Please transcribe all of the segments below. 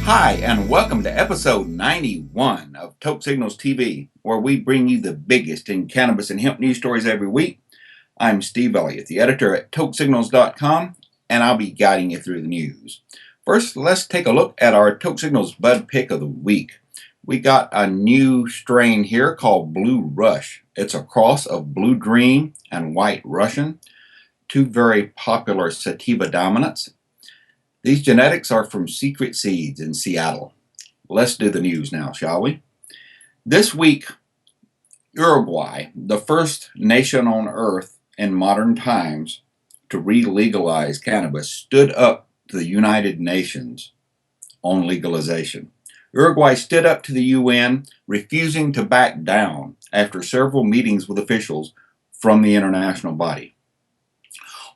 Hi, and welcome to episode 91 of Toke Signals TV, where we bring you the biggest in cannabis and hemp news stories every week. I'm Steve Elliott, the editor at TokeSignals.com, and I'll be guiding you through the news. First, let's take a look at our Toke Signals Bud Pick of the Week. We got a new strain here called Blue Rush. It's a cross of Blue Dream and White Russian, two very popular sativa dominants. These genetics are from Secret Seeds in Seattle. Let's do the news now, shall we? This week, Uruguay, the first nation on earth in modern times to re-legalize cannabis, stood up to the United Nations on legalization. Uruguay stood up to the UN, refusing to back down after several meetings with officials from the international body.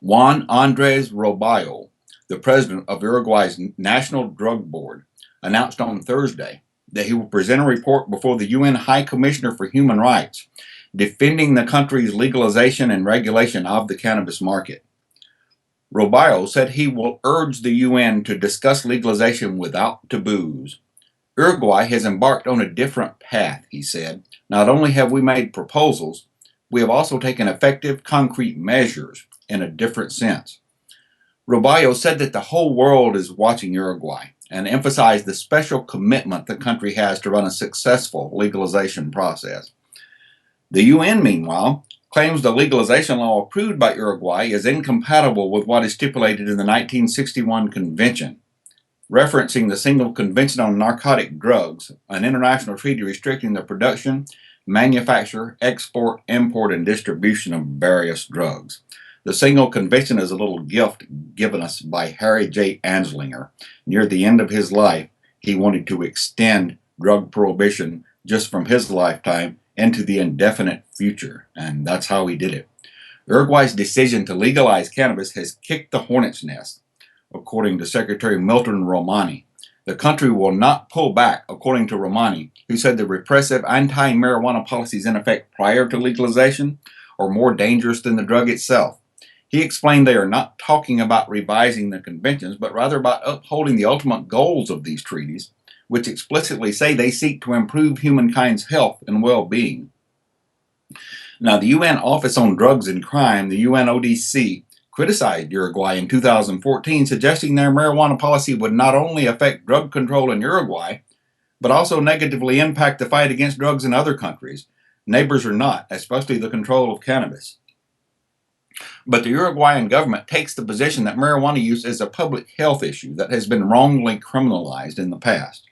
Juan Andres Roballo, the president of Uruguay's National Drug Board, announced on Thursday that he will present a report before the UN High Commissioner for Human Rights, defending the country's legalization and regulation of the cannabis market. Roballo said he will urge the UN to discuss legalization without taboos. Uruguay has embarked on a different path, he said. Not only have we made proposals, we have also taken effective, concrete measures in a different sense. Roballo said that the whole world is watching Uruguay and emphasized the special commitment the country has to run a successful legalization process. The UN, meanwhile, claims the legalization law approved by Uruguay is incompatible with what is stipulated in the 1961 Convention, referencing the Single Convention on Narcotic Drugs, an international treaty restricting the production, manufacture, export, import, and distribution of various drugs. The Single Convention is a little gift given us by Harry J. Anslinger. Near the end of his life, he wanted to extend drug prohibition just from his lifetime into the indefinite future, and that's how he did it. Uruguay's decision to legalize cannabis has kicked the hornet's nest, according to Secretary Milton Romani. The country will not pull back, according to Romani, who said the repressive anti-marijuana policies in effect prior to legalization are more dangerous than the drug itself. He explained they are not talking about revising the conventions, but rather about upholding the ultimate goals of these treaties, which explicitly say they seek to improve humankind's health and well-being. Now, the UN Office on Drugs and Crime, the UNODC, criticized Uruguay in 2014, suggesting their marijuana policy would not only affect drug control in Uruguay, but also negatively impact the fight against drugs in other countries, neighbors or not, especially the control of cannabis. But the Uruguayan government takes the position that marijuana use is a public health issue that has been wrongly criminalized in the past.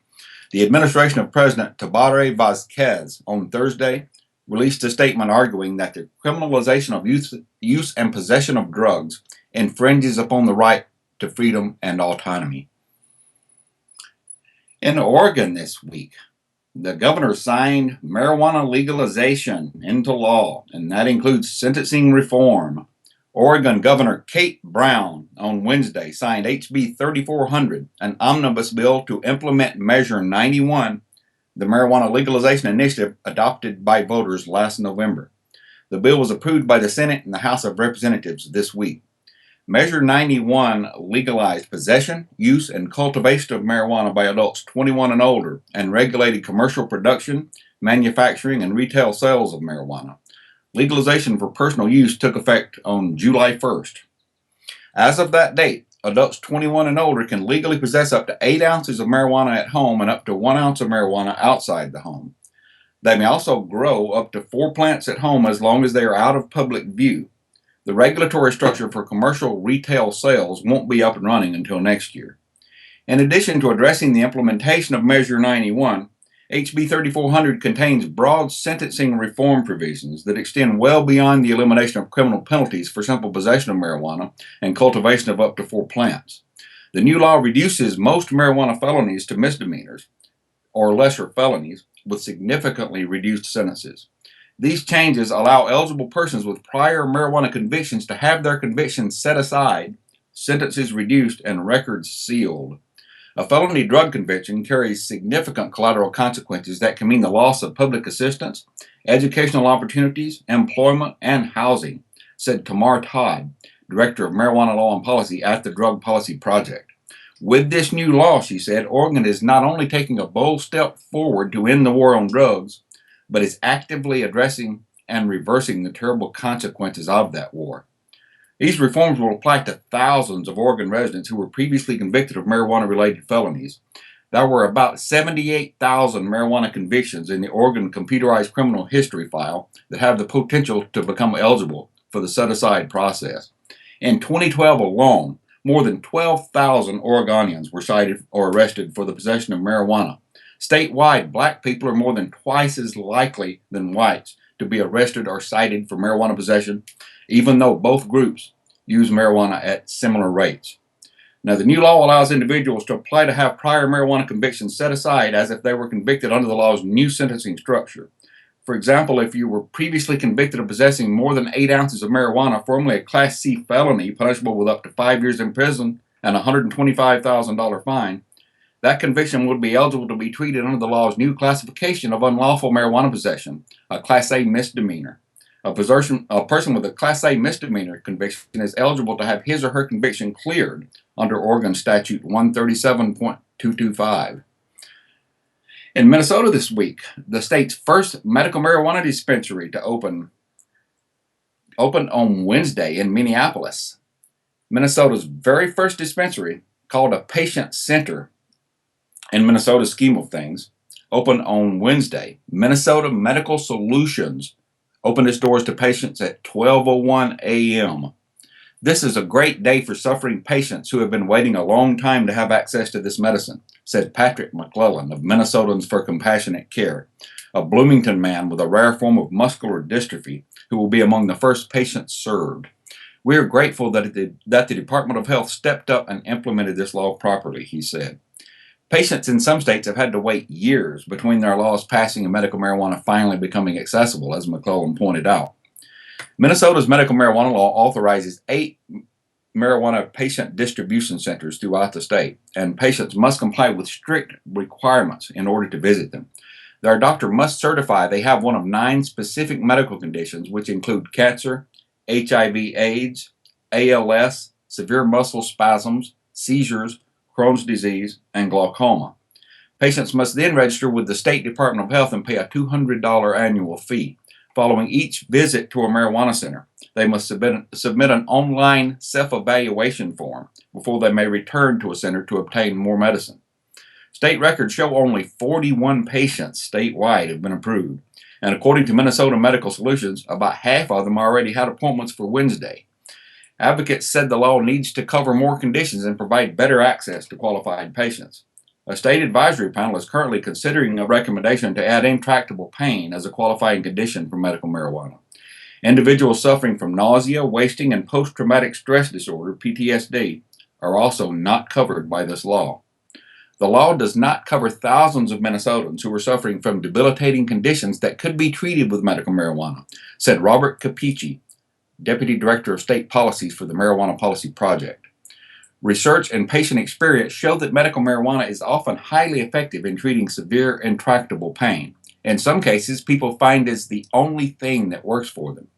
The administration of President Tabaré Vázquez on Thursday released a statement arguing that the criminalization of use and possession of drugs infringes upon the right to freedom and autonomy. In Oregon this week, the governor signed marijuana legalization into law, and that includes sentencing reform. Oregon Governor Kate Brown on Wednesday signed HB 3400, an omnibus bill to implement Measure 91, the marijuana legalization initiative adopted by voters last November. The bill was approved by the Senate and the House of Representatives this week. Measure 91 legalized possession, use, and cultivation of marijuana by adults 21 and older and regulated commercial production, manufacturing, and retail sales of marijuana. Legalization for personal use took effect on July 1st. As of that date, adults 21 and older can legally possess up to 8 ounces of marijuana at home and up to 1 ounce of marijuana outside the home. They may also grow up to 4 plants at home as long as they are out of public view. The regulatory structure for commercial retail sales won't be up and running until next year. In addition to addressing the implementation of Measure 91, HB 3400 contains broad sentencing reform provisions that extend well beyond the elimination of criminal penalties for simple possession of marijuana and cultivation of up to 4 plants. The new law reduces most marijuana felonies to misdemeanors or lesser felonies with significantly reduced sentences. These changes allow eligible persons with prior marijuana convictions to have their convictions set aside, sentences reduced, and records sealed. A felony drug conviction carries significant collateral consequences that can mean the loss of public assistance, educational opportunities, employment, and housing, said Tamar Todd, Director of Marijuana Law and Policy at the Drug Policy Project. With this new law, she said, Oregon is not only taking a bold step forward to end the war on drugs, but is actively addressing and reversing the terrible consequences of that war. These reforms will apply to thousands of Oregon residents who were previously convicted of marijuana-related felonies. There were about 78,000 marijuana convictions in the Oregon computerized criminal history file that have the potential to become eligible for the set-aside process. In 2012 alone, more than 12,000 Oregonians were cited or arrested for the possession of marijuana. Statewide, black people are more than twice as likely than whites to be arrested or cited for marijuana possession, even though both groups use marijuana at similar rates. Now, the new law allows individuals to apply to have prior marijuana convictions set aside as if they were convicted under the law's new sentencing structure. For example, if you were previously convicted of possessing more than 8 ounces of marijuana, formerly a Class C felony punishable with up to 5 years in prison and a $125,000 fine, that conviction would be eligible to be treated under the law's new classification of unlawful marijuana possession, a Class A misdemeanor. A person with a Class A misdemeanor conviction is eligible to have his or her conviction cleared under Oregon Statute 137.225. In Minnesota this week, the state's first medical marijuana dispensary to opened on Wednesday in Minneapolis. Minnesota's very first dispensary, called a patient center in Minnesota's scheme of things, opened on Wednesday. Minnesota Medical Solutions opened its doors to patients at 12:01 a.m. This is a great day for suffering patients who have been waiting a long time to have access to this medicine, said Patrick McClellan of Minnesotans for Compassionate Care, a Bloomington man with a rare form of muscular dystrophy who will be among the first patients served. We are grateful that the Department of Health stepped up and implemented this law properly, he said. Patients in some states have had to wait years between their laws passing and medical marijuana finally becoming accessible, as McClellan pointed out. Minnesota's medical marijuana law authorizes 8 marijuana patient distribution centers throughout the state, and patients must comply with strict requirements in order to visit them. Their doctor must certify they have one of 9 specific medical conditions, which include cancer, HIV/AIDS, ALS, severe muscle spasms, seizures, Crohn's disease, and glaucoma. Patients must then register with the State Department of Health and pay a $200 annual fee. Following each visit to a marijuana center, they must submit an online self-evaluation form before they may return to a center to obtain more medicine. State records show only 41 patients statewide have been approved, and according to Minnesota Medical Solutions, about half of them already had appointments for Wednesday. Advocates said the law needs to cover more conditions and provide better access to qualified patients. A state advisory panel is currently considering a recommendation to add intractable pain as a qualifying condition for medical marijuana. Individuals suffering from nausea, wasting, and post-traumatic stress disorder, PTSD, are also not covered by this law. The law does not cover thousands of Minnesotans who are suffering from debilitating conditions that could be treated with medical marijuana, said Robert Capici, Deputy Director of State Policies for the Marijuana Policy Project. Research and patient experience show that medical marijuana is often highly effective in treating severe, intractable pain. In some cases, people find it's the only thing that works for them.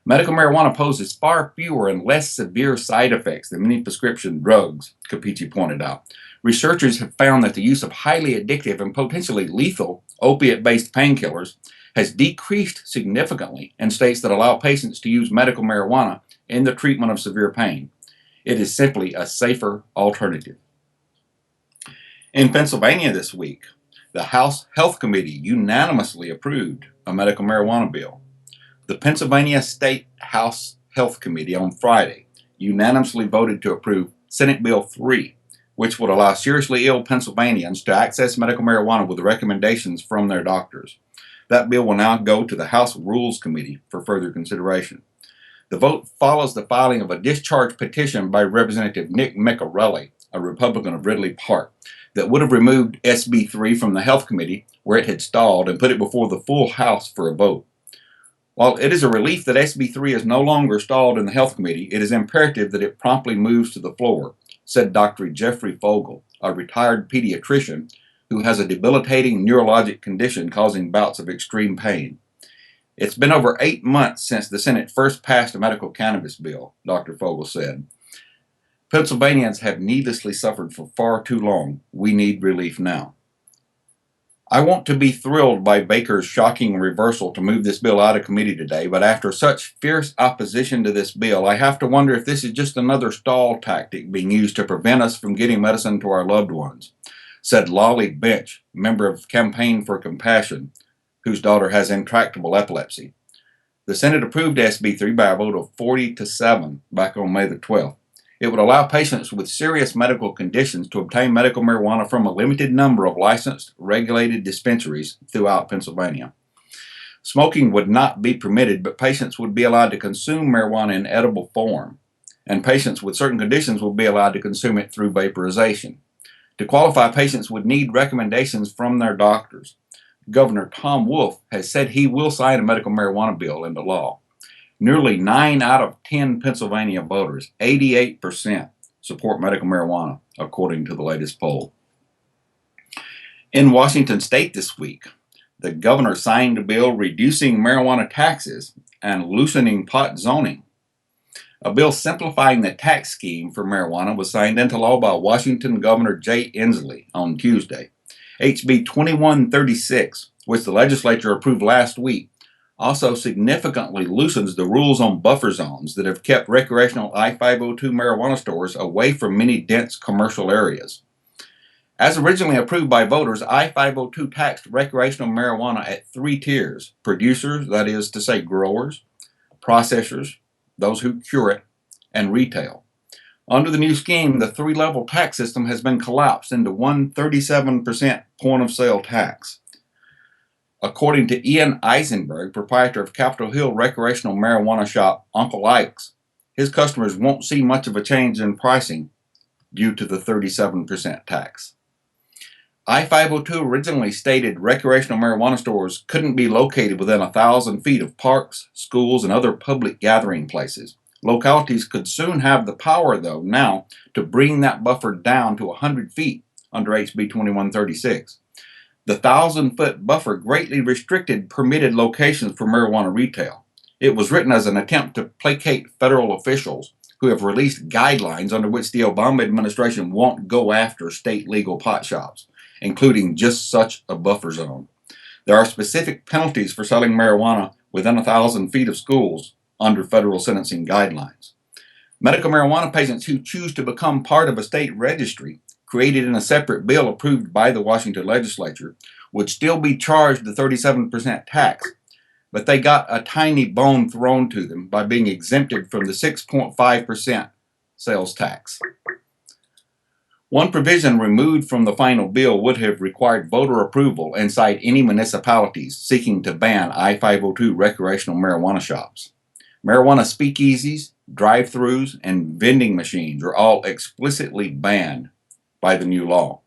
Medical marijuana poses far fewer and less severe side effects than many prescription drugs, Capici pointed out. Researchers have found that the use of highly addictive and potentially lethal opiate-based painkillers has decreased significantly in states that allow patients to use medical marijuana in the treatment of severe pain. It is simply a safer alternative. In Pennsylvania this week, the House Health Committee unanimously approved a medical marijuana bill. The Pennsylvania State House Health Committee on Friday unanimously voted to approve Senate Bill 3, which would allow seriously ill Pennsylvanians to access medical marijuana with recommendations from their doctors. That bill will now go to the House Rules Committee for further consideration. The vote follows the filing of a discharge petition by Representative Nick Miccarelli, a Republican of Ridley Park, that would have removed SB 3 from the Health Committee, where it had stalled, and put it before the full House for a vote. While it is a relief that SB 3 is no longer stalled in the Health Committee, it is imperative that it promptly moves to the floor, said Dr. Jeffrey Fogel, a retired pediatrician who has a debilitating neurologic condition causing bouts of extreme pain. It's been over 8 months since the Senate first passed a medical cannabis bill, Dr. Fogel said. Pennsylvanians have needlessly suffered for far too long. We need relief now. I want to be thrilled by Baker's shocking reversal to move this bill out of committee today, but after such fierce opposition to this bill, I have to wonder if this is just another stall tactic being used to prevent us from getting medicine to our loved ones, said Lolly Bench, member of Campaign for Compassion, whose daughter has intractable epilepsy. The Senate approved SB 3 by a vote of 40-7 back on May the 12th. It would allow patients with serious medical conditions to obtain medical marijuana from a limited number of licensed, regulated dispensaries throughout Pennsylvania. Smoking would not be permitted, but patients would be allowed to consume marijuana in edible form, and patients with certain conditions would be allowed to consume it through vaporization. To qualify, patients would need recommendations from their doctors. Governor Tom Wolf has said he will sign a medical marijuana bill into law. Nearly 9 out of 10 Pennsylvania voters, 88%, support medical marijuana, according to the latest poll. In Washington state this week, the governor signed a bill reducing marijuana taxes and loosening pot zoning. A bill simplifying the tax scheme for marijuana was signed into law by Washington Governor Jay Inslee on Tuesday. HB 2136, which the legislature approved last week, also significantly loosens the rules on buffer zones that have kept recreational I-502 marijuana stores away from many dense commercial areas. As originally approved by voters, I-502 taxed recreational marijuana at 3 tiers: producers, that is to say growers, processors, those who cure it, and retail. Under the new scheme, the 3-level tax system has been collapsed into one 37% point-of-sale tax. According to Ian Eisenberg, proprietor of Capitol Hill recreational marijuana shop Uncle Ike's, his customers won't see much of a change in pricing due to the 37% tax. I-502 originally stated recreational marijuana stores couldn't be located within 1,000 feet of parks, schools, and other public gathering places. Localities could soon have the power, though, now to bring that buffer down to 100 feet under HB 2136. The 1,000-foot buffer greatly restricted permitted locations for marijuana retail. It was written as an attempt to placate federal officials who have released guidelines under which the Obama administration won't go after state legal pot shops, including just such a buffer zone. There are specific penalties for selling marijuana within 1,000 feet of schools under federal sentencing guidelines. Medical marijuana patients who choose to become part of a state registry created in a separate bill approved by the Washington legislature would still be charged the 37% tax, but they got a tiny bone thrown to them by being exempted from the 6.5% sales tax. One provision removed from the final bill would have required voter approval inside any municipalities seeking to ban I-502 recreational marijuana shops. Marijuana speakeasies, drive-thrus, and vending machines are all explicitly banned by the new law.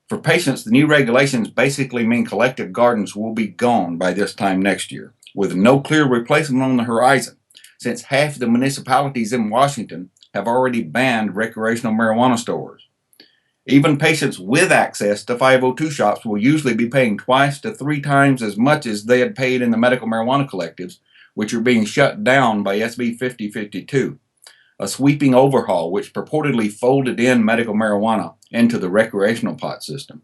For patients, the new regulations basically mean collective gardens will be gone by this time next year, with no clear replacement on the horizon, since half the municipalities in Washington have already banned recreational marijuana stores. Even patients with access to 502 shops will usually be paying twice to 3 times as much as they had paid in the medical marijuana collectives, which are being shut down by SB 5052. A sweeping overhaul which purportedly folded in medical marijuana into the recreational pot system.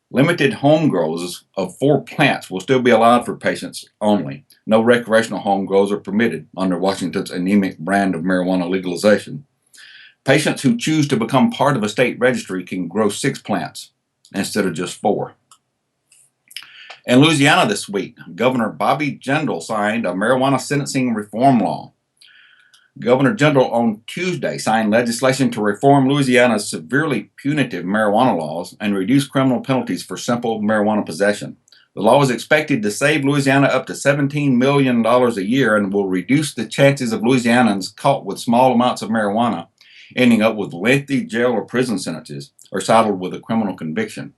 Limited home grows of 4 plants will still be allowed for patients only. No recreational home grows are permitted under Washington's anemic brand of marijuana legalization. Patients who choose to become part of a state registry can grow 6 plants instead of just 4. In Louisiana this week, Governor Bobby Jindal signed a marijuana sentencing reform law. Governor Jindal on Tuesday signed legislation to reform Louisiana's severely punitive marijuana laws and reduce criminal penalties for simple marijuana possession. The law is expected to save Louisiana up to $17 million a year and will reduce the chances of Louisianans caught with small amounts of marijuana ending up with lengthy jail or prison sentences or saddled with a criminal conviction.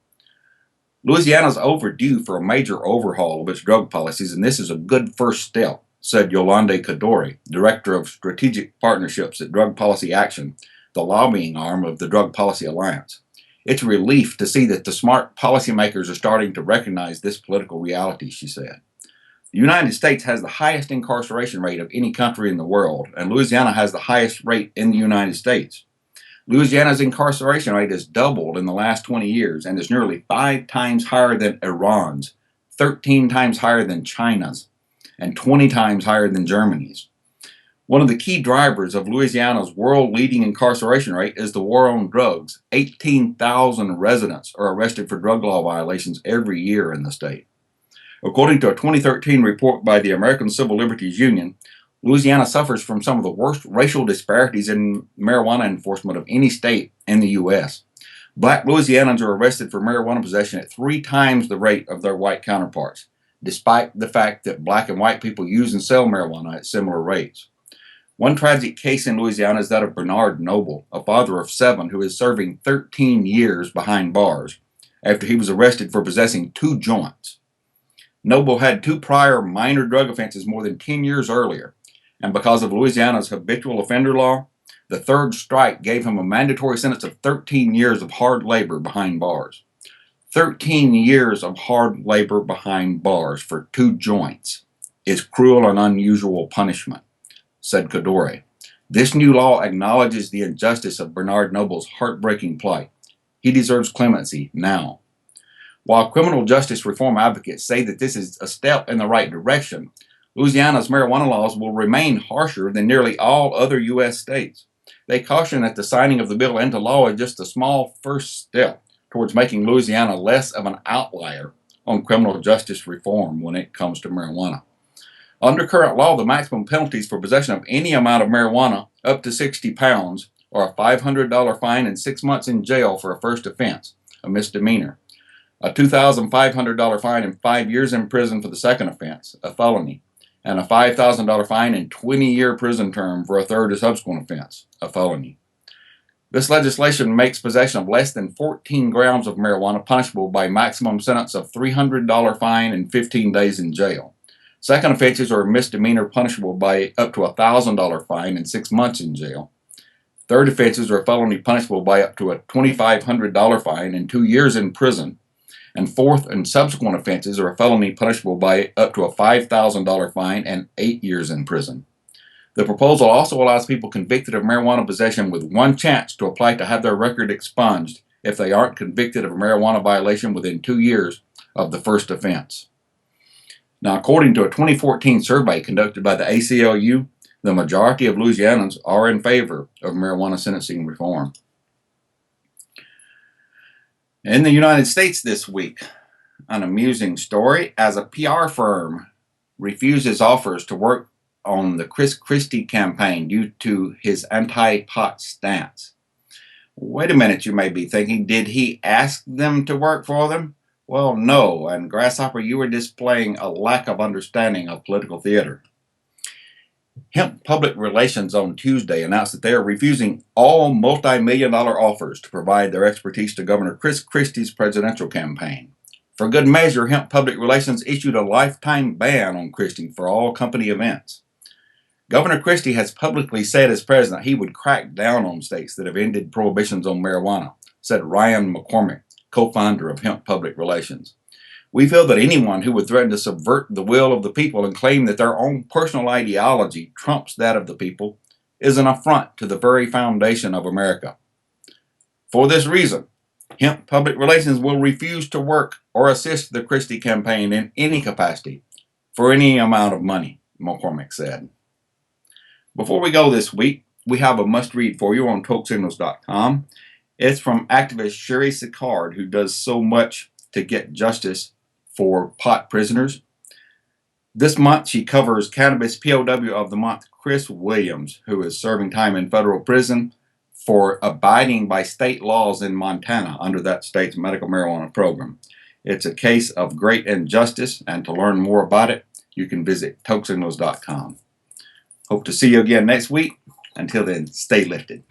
Louisiana is overdue for a major overhaul of its drug policies, and this is a good first step, said Yolande Kadori, Director of Strategic Partnerships at Drug Policy Action, the lobbying arm of the Drug Policy Alliance. It's a relief to see that the smart policymakers are starting to recognize this political reality, she said. The United States has the highest incarceration rate of any country in the world, and Louisiana has the highest rate in the United States. Louisiana's incarceration rate has doubled in the last 20 years and is nearly 5 times higher than Iran's, 13 times higher than China's, and 20 times higher than Germany's. One of the key drivers of Louisiana's world-leading incarceration rate is the war on drugs. 18,000 residents are arrested for drug law violations every year in the state. According to a 2013 report by the American Civil Liberties Union, Louisiana suffers from some of the worst racial disparities in marijuana enforcement of any state in the U.S. Black Louisianans are arrested for marijuana possession at 3 times the rate of their white counterparts, despite the fact that black and white people use and sell marijuana at similar rates. One tragic case in Louisiana is that of Bernard Noble, a father of 7 who is serving 13 years behind bars after he was arrested for possessing 2 joints. Noble had 2 prior minor drug offenses more than 10 years earlier, and because of Louisiana's habitual offender law, the 3rd strike gave him a mandatory sentence of 13 years of hard labor behind bars. 13 years of hard labor behind bars for 2 joints is cruel and unusual punishment, said Cadore. This new law acknowledges the injustice of Bernard Noble's heartbreaking plight. He deserves clemency now. While criminal justice reform advocates say that this is a step in the right direction, Louisiana's marijuana laws will remain harsher than nearly all other U.S. states. They caution that the signing of the bill into law is just a small first step towards making Louisiana less of an outlier on criminal justice reform when it comes to marijuana. Under current law, the maximum penalties for possession of any amount of marijuana up to 60 pounds are a $500 fine and 6 months in jail for a first offense, a misdemeanor, a $2,500 fine and 5 years in prison for the second offense, a felony, and a $5,000 fine and 20-year prison term for a third or subsequent offense, a felony. This legislation makes possession of less than 14 grams of marijuana punishable by maximum sentence of $300 fine and 15 days in jail. Second offenses are a misdemeanor punishable by up to a $1,000 fine and 6 months in jail. Third offenses are a felony punishable by up to a $2,500 fine and 2 years in prison. And fourth and subsequent offenses are a felony punishable by up to a $5,000 fine and 8 years in prison. The proposal also allows people convicted of marijuana possession with one chance to apply to have their record expunged if they aren't convicted of a marijuana violation within 2 years of the first offense. Now, according to a 2014 survey conducted by the ACLU, the majority of Louisianans are in favor of marijuana sentencing reform. In the United States this week, an amusing story as a PR firm refuses offers to work on the Chris Christie campaign due to his anti-pot stance. Wait a minute, you may be thinking, did he ask them to work for them? Well, no, and Grasshopper, you are displaying a lack of understanding of political theater. Hemp Public Relations on Tuesday announced that they are refusing all multi-million-dollar offers to provide their expertise to Governor Chris Christie's presidential campaign. For good measure, Hemp Public Relations issued a lifetime ban on Christie for all company events. Governor Christie has publicly said as president he would crack down on states that have ended prohibitions on marijuana, said Ryan McCormick, co-founder of Hemp Public Relations. We feel that anyone who would threaten to subvert the will of the people and claim that their own personal ideology trumps that of the people is an affront to the very foundation of America. For this reason, Hemp Public Relations will refuse to work or assist the Christie campaign in any capacity for any amount of money, McCormick said. Before we go this week, we have a must-read for you on TokeSignals.com. It's from activist Sherry Sicard, who does so much to get justice for pot prisoners. This month, she covers Cannabis POW of the Month Chris Williams, who is serving time in federal prison for abiding by state laws in Montana under that state's medical marijuana program. It's a case of great injustice, and to learn more about it, you can visit TokeSignals.com. Hope to see you again next week. Until then, stay lifted.